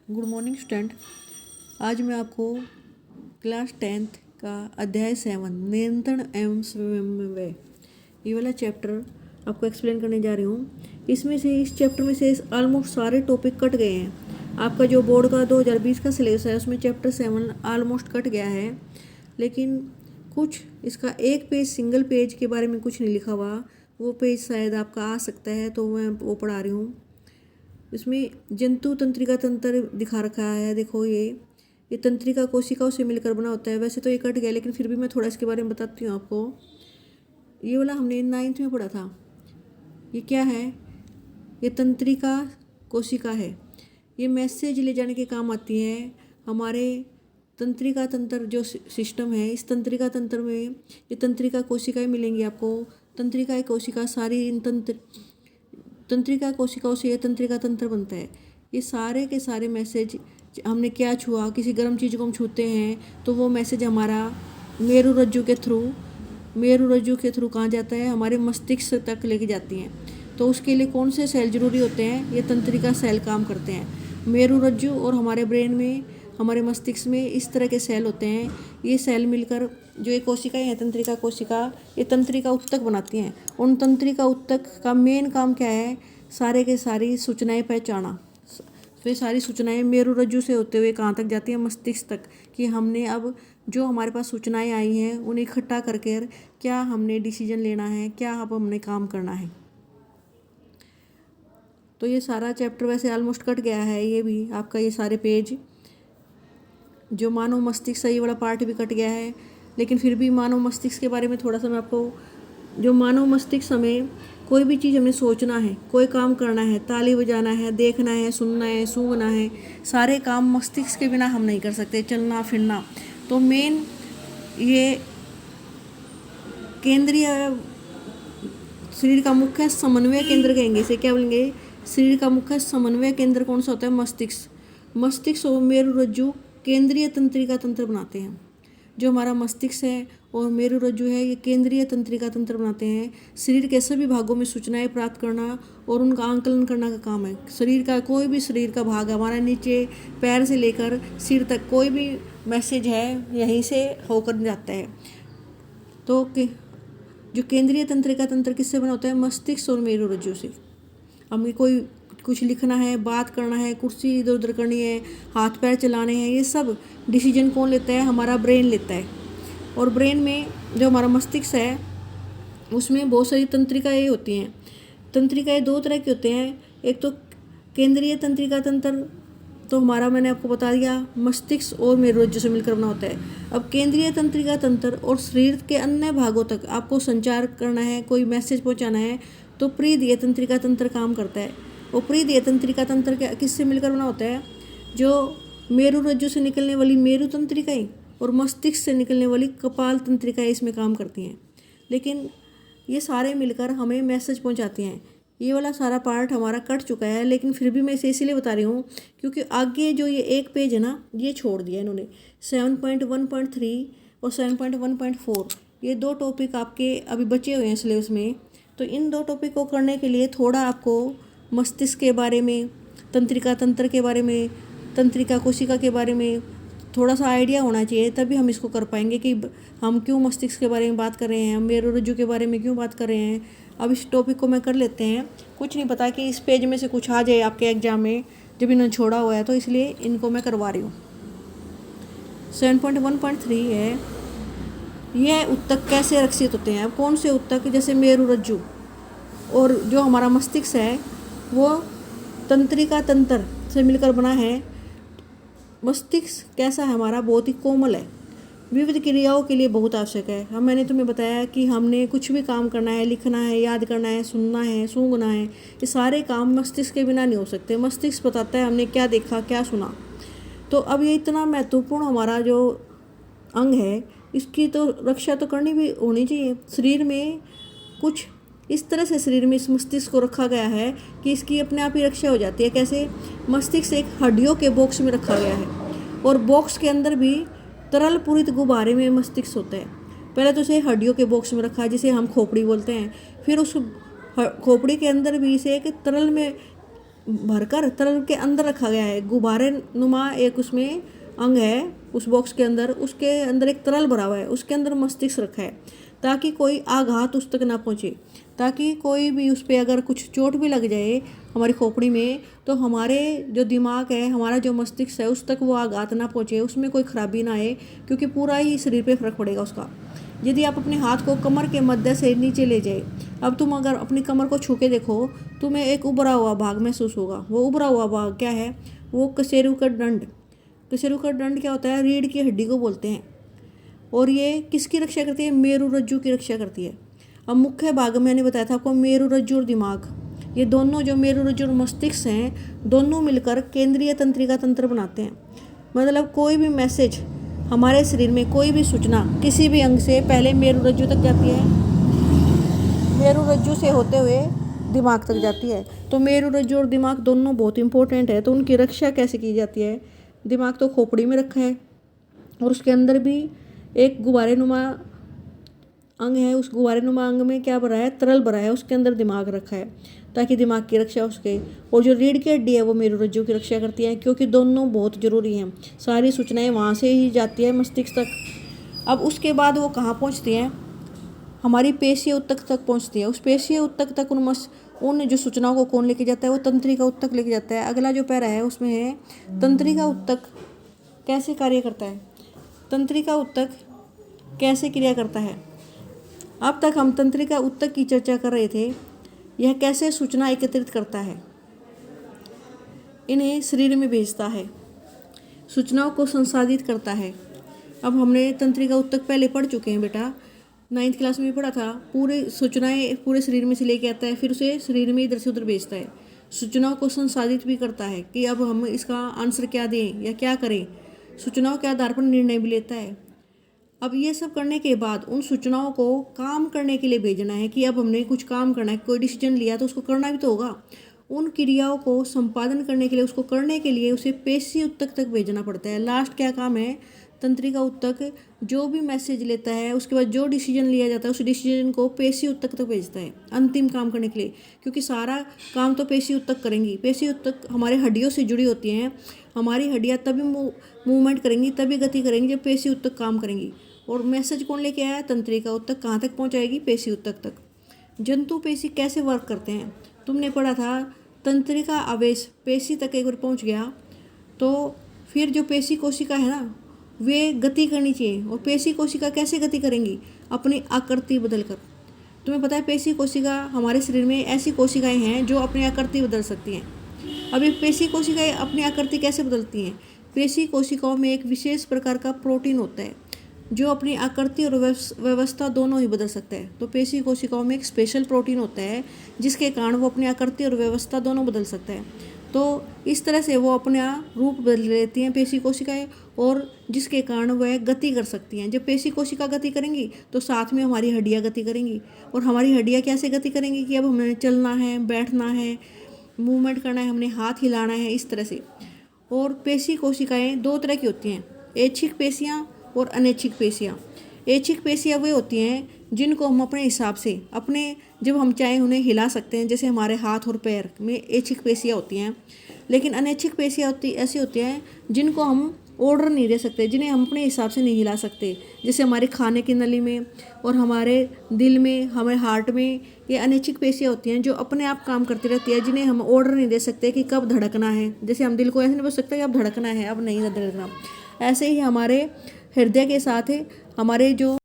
Good morning student. आज मैं आपको क्लास 10th का अध्याय 7 नियंत्रण एवं समन्वय ये वाला चैप्टर आपको एक्सप्लेन करने जा रही हूँ। इसमें से इस चैप्टर में से ऑलमोस्ट सारे टॉपिक कट गए हैं। आपका जो बोर्ड का 2020 का सिलेबस है उसमें चैप्टर 7 ऑलमोस्ट कट गया है, लेकिन कुछ इसका एक पेज सिंगल पेज के बारे में कुछ नहीं लिखा हुआ, वो पेज शायद आपका आ सकता है, तो मैं वो पढ़ा रही हूँ। इसमें जंतु तंत्रिका तंत्र दिखा रखा है। देखो ये तंत्रिका कोशिकाओं से मिलकर बना होता है। वैसे तो ये कट गया, लेकिन फिर भी मैं थोड़ा इसके बारे में बताती हूँ आपको। ये वाला हमने 9th में पढ़ा था। ये क्या है? ये तंत्रिका कोशिका है। ये मैसेज ले जाने के काम आती है। हमारे तंत्रिका तंत्र जो सिस्टम है, इस तंत्रिका तंत्र में ये तंत्रिका कोशिकाएं मिलेंगी आपको। तंत्रिका कोशिका सारी इन तंत्रिका कोशिकाओं से ये तंत्रिका तंत्र बनता है। ये सारे के सारे मैसेज, हमने क्या छुआ, किसी गर्म चीज़ को हम छूते हैं तो वो मैसेज हमारा मेरु रज्जु के थ्रू कहाँ जाता है? हमारे मस्तिष्क तक लेके जाती हैं। तो उसके लिए कौन से सेल जरूरी होते हैं? ये तंत्रिका सेल काम करते हैं। मेरु रज्जु और हमारे ब्रेन में, हमारे मस्तिष्क में इस तरह के सेल होते हैं। ये सेल मिलकर जो ये कोशिकाएं हैं, तंत्रिका कोशिका, ये तंत्रिका उत्तक बनाती हैं। उन तंत्रिका उत्तक का मेन काम क्या है? सारे के सारी सूचनाएं पहचाना। वे सारी सूचनाएं मेरु रज्जु से होते हुए कहाँ तक जाती हैं? मस्तिष्क तक, कि हमने अब जो हमारे पास सूचनाएं आई हैं उन्हें इकट्ठा करके क्या हमने डिसीजन लेना है, क्या अब हमने काम करना है। तो ये सारा चैप्टर वैसे ऑलमोस्ट कट गया है। ये भी आपका ये सारे पेज, जो मानव मस्तिष्क है, ये वाला पार्ट भी कट गया है, लेकिन फिर भी मानव मस्तिष्क के बारे में थोड़ा सा मैं आपको, जो मानव मस्तिष्क हमें कोई भी चीज़ हमें सोचना है, कोई काम करना है, ताली बजाना है, देखना है, सुनना है, सूंघना है, सारे काम मस्तिष्क के बिना हम नहीं कर सकते। चलना फिरना, तो मेन ये केंद्रीय शरीर का मुख्य समन्वय केंद्र कहेंगे इसे। क्या बोलेंगे? शरीर का मुख्य समन्वय केंद्र कौन सा होता है? मस्तिष्क और मेरु रज्जु केंद्रीय तंत्रिका तंत्र बनाते हैं। जो हमारा मस्तिष्क है और मेरु रज्जु है, ये केंद्रीय तंत्रिका तंत्र बनाते हैं। शरीर के सभी भागों में सूचनाएं प्राप्त करना और उनका आंकलन करना का काम है। शरीर का कोई भी शरीर का भाग, हमारा नीचे पैर से लेकर सिर तक कोई भी मैसेज है यहीं से होकर जाता है। तो जो केंद्रीय तंत्रिका तंत्र किससे बना होता है? मस्तिष्क और मेरु रज्जु से। हमें कोई कुछ लिखना है, बात करना है, कुर्सी इधर उधर करनी है, हाथ पैर चलाने हैं, ये सब डिसीजन कौन लेता है? हमारा ब्रेन लेता है। और ब्रेन में जो हमारा मस्तिष्क है उसमें बहुत सारी तंत्रिकाएँ होती हैं। तंत्रिकाएँ दो तरह की होते हैं। एक तो केंद्रीय तंत्रिका तंत्र, तो हमारा मैंने आपको बता दिया मस्तिष्क और मेरु रज्जु से मिलकर बना होता है। अब केंद्रीय तंत्रिका तंत्र और शरीर के अन्य भागों तक आपको संचार करना है, कोई मैसेज पहुंचाना है, तो परिधीय तंत्रिका तंत्र काम करता है। और परिधीय तंत्रिका तंत्र किससे मिलकर बना होता है? जो मेरु रज्जु से निकलने वाली मेरु तंत्रिकाएँ और मस्तिष्क से निकलने वाली कपाल तंत्रिकाएँ इसमें काम करती हैं। लेकिन ये सारे मिलकर हमें मैसेज पहुंचाते हैं। ये वाला सारा पार्ट हमारा कट चुका है, लेकिन फिर भी मैं इसे इसीलिए बता रही हूँ क्योंकि आगे जो ये एक पेज है ना, ये छोड़ दिया इन्होंने। 7.1.3 और 7.1.4 ये दो टॉपिक आपके अभी बचे हुए हैं सिलेबस में। तो इन दो टॉपिक को करने के लिए थोड़ा आपको मस्तिष्क के बारे में, तंत्रिका तंत्र के बारे में, तंत्रिका कोशिका के बारे में थोड़ा सा आइडिया होना चाहिए, तभी हम इसको कर पाएंगे कि हम क्यों मस्तिष्क के बारे में बात कर रहे हैं, हम मेरु रज्जु के बारे में क्यों बात कर रहे हैं। अब इस टॉपिक को मैं कर लेते हैं। कुछ नहीं पता कि इस पेज में से कुछ आ जाए आपके एग्जाम में, जब इन्होंने छोड़ा हुआ है, तो इसलिए इनको मैं करवा रही हूँ। 7.1.3 है, यह उत्तक कैसे रक्षित होते हैं? अब कौन से उत्तक? जैसे मेरु रज्जु और जो हमारा मस्तिष्क है वो तंत्रिका तंत्र से मिलकर बना है। मस्तिष्क कैसा है हमारा? बहुत ही कोमल है, विविध क्रियाओं के लिए बहुत आवश्यक है। मैंने तुम्हें बताया कि हमने कुछ भी काम करना है, लिखना है, याद करना है, सुनना है, सूंघना है, ये सारे काम मस्तिष्क के बिना नहीं हो सकते। मस्तिष्क बताता है हमने क्या देखा, क्या सुना। तो अब ये इतना महत्वपूर्ण हमारा जो अंग है, इसकी तो रक्षा तो करनी भी होनी चाहिए। शरीर में कुछ इस तरह से शरीर में इस मस्तिष्क को रखा गया है कि इसकी अपने आप ही रक्षा हो जाती है। कैसे? मस्तिष्क एक हड्डियों के बॉक्स में रखा गया है, और बॉक्स के अंदर भी तरल पूरित गुब्बारे में मस्तिष्क होता है। पहले तो इसे हड्डियों के बॉक्स में रखा है, जिसे हम खोपड़ी बोलते हैं। फिर उस खोपड़ी के अंदर भी इसे एक तरल में भरकर तरल के अंदर रखा गया है। गुब्बारे नुमा एक उसमें अंग है, उस बॉक्स के अंदर, उसके अंदर एक तरल भरा हुआ है, उसके अंदर मस्तिष्क रखा है ताकि कोई आघात उस तक ना पहुँचे, ताकि कोई भी उस पर अगर कुछ चोट भी लग जाए हमारी खोपड़ी में तो हमारे जो दिमाग है, हमारा जो मस्तिष्क है, उस तक वो आघात ना पहुँचे, उसमें कोई खराबी ना आए, क्योंकि पूरा ही शरीर पे फर्क पड़ेगा उसका। यदि आप अपने हाथ को कमर के मध्य से नीचे ले जाए, अब तुम अगर अपनी कमर को छू के देखो, तुम्हें एक उभरा हुआ भाग महसूस होगा। वो उभरा हुआ भाग क्या है? वो कशेरु का दंड। कशेरु का दंड क्या होता है? रीढ़ की हड्डी को बोलते हैं। और ये किसकी रक्षा करती है? मेरु रज्जु की रक्षा करती है। अब मुख्य भाग मैंने बताया था आपको, मेरु रज्जु और दिमाग, ये दोनों जो मेरु रज्जु और मस्तिष्क हैं, दोनों मिलकर केंद्रीय तंत्रिका तंत्र बनाते हैं। मतलब कोई भी मैसेज हमारे शरीर में, कोई भी सूचना किसी भी अंग से पहले मेरु रज्जु तक जाती है, मेरु रज्जु से होते हुए दिमाग तक जाती है। तो मेरु रज्जु और दिमाग दोनों बहुत इंपॉर्टेंट है। तो उनकी रक्षा कैसे की जाती है? दिमाग तो खोपड़ी में रखा है और उसके अंदर भी एक गुब्बारेनुमा अंग है। उस गुब्बारेनुमा अंग में क्या भरा है? तरल भरा है, उसके अंदर दिमाग रखा है ताकि दिमाग की रक्षा हो सके। और जो रीढ़ की हड्डी है वो मेरु रज्जु की रक्षा करती है, क्योंकि दोनों बहुत ज़रूरी हैं। सारी सूचनाएं वहाँ से ही जाती है मस्तिष्क तक। अब उसके बाद वो कहाँ पहुँचती हैं? हमारी पेशीय उत्तक तक पहुँचती है। उस पेशीय उत्तक तक उन जो सूचनाओं को कौन लेके जाता है? वो तंत्रिका उत्तक लेके जाता है। अगला जो पैरा है उसमें है तंत्रिका उत्तक कैसे कार्य करता है। तंत्रिका उत्तक कैसे क्रिया करता है? अब तक हम तंत्रिका उत्तक की चर्चा कर रहे थे। यह कैसे सूचना एकत्रित करता है, इन्हें शरीर में भेजता है, सूचनाओं को संसाधित करता है। अब हमने तंत्रिका उत्तक पहले पढ़ चुके हैं बेटा, 9th क्लास में पढ़ा था। पूरे सूचनाएं पूरे शरीर में से लेके आता है, फिर उसे शरीर में इधर से उधर भेजता है। सूचनाओं को संसाधित भी करता है कि अब हम इसका आंसर क्या दें या क्या करें। सूचनाओं के आधार पर निर्णय भी लेता है। अब ये सब करने के बाद उन सूचनाओं को काम करने के लिए भेजना है कि अब हमने कुछ काम करना है, कोई डिसीजन लिया तो उसको करना भी तो होगा। उन क्रियाओं को संपादन करने के लिए, उसको करने के लिए उसे पेशी उत्तक तक भेजना पड़ता है। लास्ट क्या काम है? तंत्रिका उत्तक जो भी मैसेज लेता है, उसके बाद जो डिसीजन लिया जाता है उस डिसीजन को पेशी उत्तक तक भेजता है अंतिम काम करने के लिए, क्योंकि सारा काम तो पेशी उत्तक करेंगी। पेशी उत्तक हमारे हड्डियों से जुड़ी होती हैं। हमारी हड्डियाँ तभी मूवमेंट करेंगी, तभी गति करेंगी जब पेशी उत्तक काम करेंगी। और मैसेज कौन लेके आया? तंत्रिका उत्तक। कहाँ तक पहुँचाएगी? पेशी उत्तक तक। जंतु पेशी कैसे वर्क करते हैं? तुमने पढ़ा था तंत्रिका आवेश पेशी तक एक बार पहुँच गया तो फिर जो पेशी कोशिका है ना, वे गति करनी चाहिए। और पेशी कोशिका कैसे गति करेंगी? अपनी आकृति बदलकर। तुम्हें पता है पेशी कोशिका, हमारे शरीर में ऐसी कोशिकाएं हैं जो अपनी आकृति बदल सकती हैं। अब ये पेशी कोशिकाएं अपनी आकृति कैसे बदलती हैं? पेशी कोशिकाओं में एक विशेष प्रकार का प्रोटीन होता है जो अपनी आकृति और व्यवस्था दोनों ही बदल सकता है। तो पेशी कोशिकाओं में एक स्पेशल प्रोटीन होता है जिसके कारण वो अपनी आकृति और व्यवस्था दोनों बदल सकता है। तो इस तरह से वो अपना रूप बदल लेती हैं पेशी कोशिकाएं, और जिसके कारण वह गति कर सकती हैं। जब पेशी कोशिका गति करेंगी तो साथ में हमारी हड्डियाँ गति करेंगी। और हमारी हड्डियाँ कैसे गति करेंगी कि अब हमें चलना है, बैठना है, मूवमेंट करना है, हमने हाथ हिलाना है, इस तरह से। और पेशी कोशिकाएं दो तरह की होती हैं, ऐच्छिक पेशियाँ और अनैच्छिक पेशियाँ। ऐच्छिक पेशियाँ वे होती हैं जिनको हम अपने हिसाब से जब हम चाहें उन्हें हिला सकते हैं, जैसे हमारे हाथ और पैर में ऐच्छिक पेशियाँ होती हैं। लेकिन अनैच्छिक पेशियाँ ऐसी होती हैं जिनको हम ऑर्डर नहीं दे सकते, जिन्हें हम अपने हिसाब से नहीं हिला सकते, जैसे हमारे खाने की नली में और हमारे दिल में, हमारे हार्ट में। ये अनैच्छिक पेशियाँ होती हैं जो अपने आप काम करती रहती है, जिन्हें हम ऑर्डर नहीं दे सकते कि कब धड़कना है। जैसे हम दिल को ऐसे नहीं बोल सकते कि अब धड़कना है, अब नहीं धड़कना। ऐसे ही हमारे हृदय के साथ हमारे जो